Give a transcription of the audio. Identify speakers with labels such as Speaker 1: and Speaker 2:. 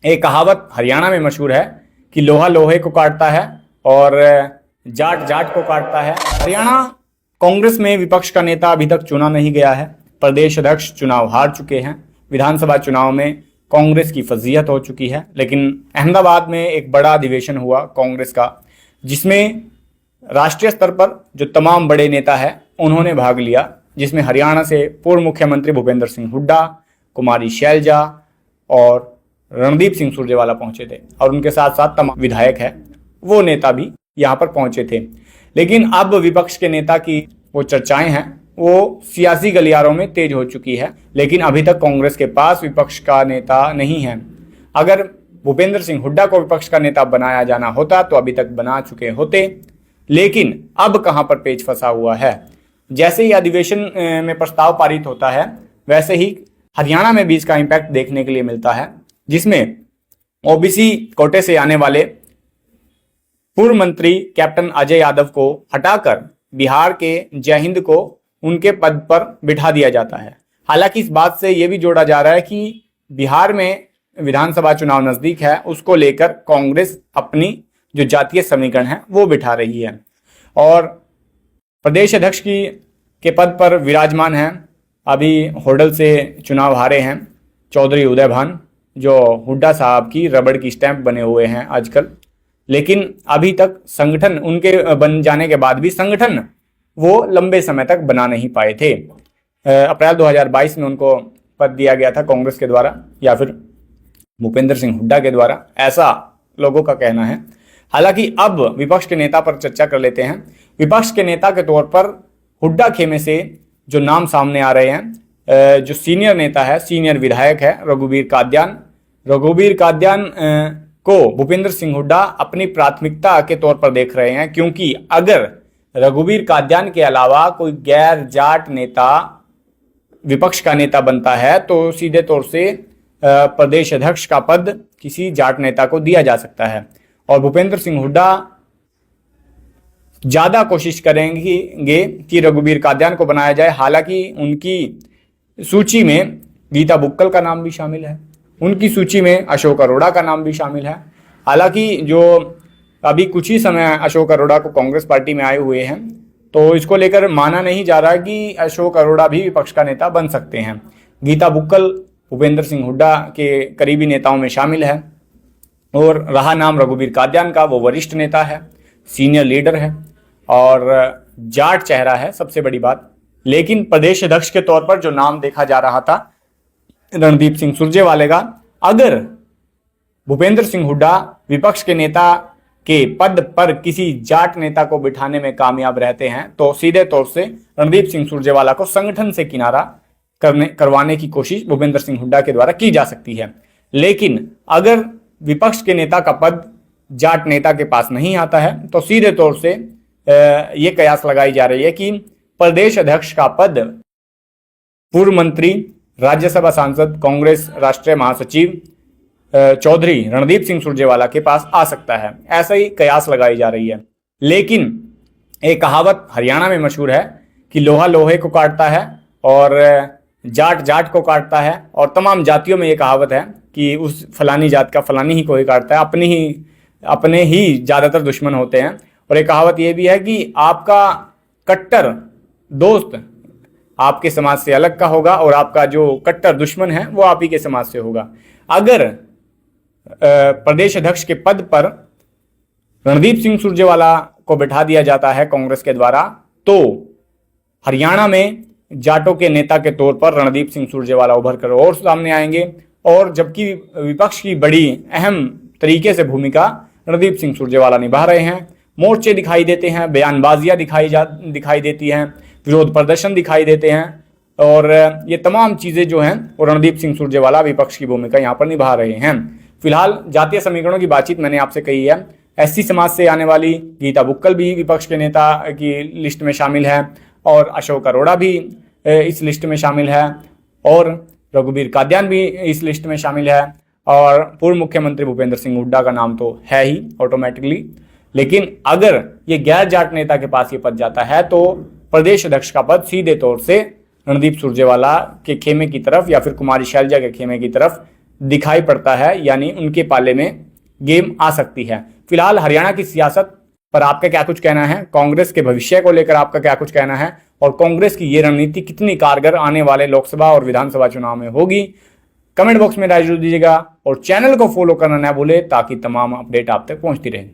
Speaker 1: एक कहावत हरियाणा में मशहूर है कि लोहा लोहे को काटता है और जाट जाट को काटता है। हरियाणा कांग्रेस में विपक्ष का नेता अभी तक चुना नहीं गया है। प्रदेश अध्यक्ष चुनाव हार चुके हैं। विधानसभा चुनाव में कांग्रेस की फजीहत हो चुकी है। लेकिन अहमदाबाद में एक बड़ा अधिवेशन हुआ कांग्रेस का, जिसमें राष्ट्रीय स्तर पर जो तमाम बड़े नेता हैं उन्होंने भाग लिया, जिसमें हरियाणा से पूर्व मुख्यमंत्री भूपेंद्र सिंह हुड्डा, कुमारी शैलजा और रणदीप सिंह सुरजेवाला पहुंचे थे और उनके साथ साथ तमाम विधायक हैं वो नेता भी यहाँ पर पहुंचे थे। लेकिन अब विपक्ष के नेता की वो चर्चाएं हैं वो सियासी गलियारों में तेज हो चुकी है। लेकिन अभी तक कांग्रेस के पास विपक्ष का नेता नहीं है। अगर भूपेंद्र सिंह हुड्डा को विपक्ष का नेता बनाया जाना होता तो अभी तक बना चुके होते। लेकिन अब कहां पर पेच फंसा हुआ है, जैसे ही अधिवेशन में प्रस्ताव पारित होता है वैसे ही हरियाणा में भी इसका इम्पैक्ट देखने के लिए मिलता है, जिसमें ओबीसी कोटे से आने वाले पूर्व मंत्री कैप्टन अजय यादव को हटाकर बिहार के जय हिंद को उनके पद पर बिठा दिया जाता है। हालांकि इस बात से यह भी जोड़ा जा रहा है कि बिहार में विधानसभा चुनाव नजदीक है, उसको लेकर कांग्रेस अपनी जो जातीय समीकरण है वो बिठा रही है और प्रदेश अध्यक्ष के पद पर विराजमान हैं। अभी होडल से चुनाव हारे हैं चौधरी उदय भान, जो हुड्डा साहब की रबड़ की स्टैंप बने हुए हैं आजकल। लेकिन अभी तक संगठन उनके बन जाने के बाद भी संगठन वो लंबे समय तक बना नहीं पाए थे। अप्रैल 2022 में उनको पद दिया गया था कांग्रेस के द्वारा या फिर भूपेंद्र सिंह हुड्डा के द्वारा, ऐसा लोगों का कहना है। हालांकि अब विपक्ष के नेता पर चर्चा कर लेते हैं। विपक्ष के नेता के तौर पर हुड्डा खेमे से जो नाम सामने आ रहे हैं, जो सीनियर नेता है, सीनियर विधायक है रघुवीर काद्यान को भूपेंद्र सिंह हुड्डा अपनी प्राथमिकता के तौर पर देख रहे हैं, क्योंकि अगर रघुवीर काद्यान के अलावा कोई गैर जाट नेता विपक्ष का नेता बनता है तो सीधे तौर से प्रदेश अध्यक्ष का पद किसी जाट नेता को दिया जा सकता है और भूपेंद्र सिंह हुड्डा ज्यादा कोशिश करेंगे कि रघुवीर काद्यान को बनाया जाए। हालांकि उनकी सूची में गीता बुक्कल का नाम भी शामिल है, उनकी सूची में अशोक अरोड़ा का नाम भी शामिल है। हालांकि जो अभी कुछ ही समय अशोक अरोड़ा को कांग्रेस पार्टी में आए हुए हैं तो इसको लेकर माना नहीं जा रहा कि अशोक अरोड़ा भी विपक्ष का नेता बन सकते हैं। गीता बुक्कल भूपेंद्र सिंह हुड्डा के करीबी नेताओं में शामिल है और रहा नाम रघुवीर काद्यान का, वो वरिष्ठ नेता है, सीनियर लीडर है और जाट चेहरा है सबसे बड़ी बात। लेकिन प्रदेश अध्यक्ष के तौर पर जो नाम देखा जा रहा था रणदीप सिंह सुरजेवाले का, अगर भूपेंद्र सिंह हुड्डा विपक्ष के नेता के पद पर किसी जाट नेता को बिठाने में कामयाब रहते हैं तो सीधे तौर से रणदीप सिंह सुरजेवाला को संगठन से किनारा करवाने की कोशिश भूपेंद्र सिंह हुड्डा के द्वारा की जा सकती है। लेकिन अगर विपक्ष के नेता का पद जाट नेता के पास नहीं आता है तो सीधे तौर से ये कयास लगाई जा रही है कि प्रदेश अध्यक्ष का पद पूर्व मंत्री, राज्यसभा सांसद, कांग्रेस राष्ट्रीय महासचिव चौधरी रणदीप सिंह सुरजेवाला के पास आ सकता है। ऐसा ही कयास लगाई जा रही है। लेकिन एक कहावत हरियाणा में मशहूर है कि लोहा लोहे को काटता है और जाट जाट को काटता है और तमाम जातियों में ये कहावत है कि उस फलानी जात का फलानी ही कोई काटता है, अपने ही ज़्यादातर दुश्मन होते हैं। और एक कहावत ये भी है कि आपका कट्टर दोस्त आपके समाज से अलग का होगा और आपका जो कट्टर दुश्मन है वो आप ही के समाज से होगा। अगर प्रदेश अध्यक्ष के पद पर रणदीप सिंह सुरजेवाला को बिठा दिया जाता है कांग्रेस के द्वारा तो हरियाणा में जाटों के नेता के तौर पर रणदीप सिंह सुरजेवाला उभर कर और सामने आएंगे। और जबकि विपक्ष की बड़ी अहम तरीके से भूमिका रणदीप सिंह सुरजेवाला निभा रहे हैं, मोर्चे दिखाई देते हैं, बयानबाजियां दिखाई देती हैं, विरोध प्रदर्शन दिखाई देते हैं और ये तमाम चीज़ें जो हैं वो रणदीप सिंह सुरजेवाला विपक्ष की भूमिका यहाँ पर निभा रहे हैं। फिलहाल जातीय समीकरणों की बातचीत मैंने आपसे कही है। एससी समाज से आने वाली गीता बुक्कल भी विपक्ष के नेता की लिस्ट में शामिल है और अशोक अरोड़ा भी इस लिस्ट में शामिल है और रघुवीर काद्यान भी इस लिस्ट में शामिल है और पूर्व मुख्यमंत्री भूपेंद्र सिंह हुड्डा का नाम तो है ही ऑटोमेटिकली। लेकिन अगर ये गैर जाट नेता के पास ये पद जाता है तो प्रदेश अध्यक्ष का पद सीधे तौर से रणदीप सुरजेवाला के खेमे की तरफ या फिर कुमारी शैलजा के खेमे की तरफ दिखाई पड़ता है, यानी उनके पाले में गेम आ सकती है। फिलहाल हरियाणा की सियासत पर आपका क्या कुछ कहना है, कांग्रेस के भविष्य को लेकर आपका क्या कुछ कहना है, और कांग्रेस की ये रणनीति कितनी कारगर आने वाले लोकसभा और विधानसभा चुनाव में होगी, कमेंट बॉक्स में राय जरूर दीजिएगा और चैनल को फॉलो करना ना भूले ताकि तमाम अपडेट आप तक पहुंचती रहे।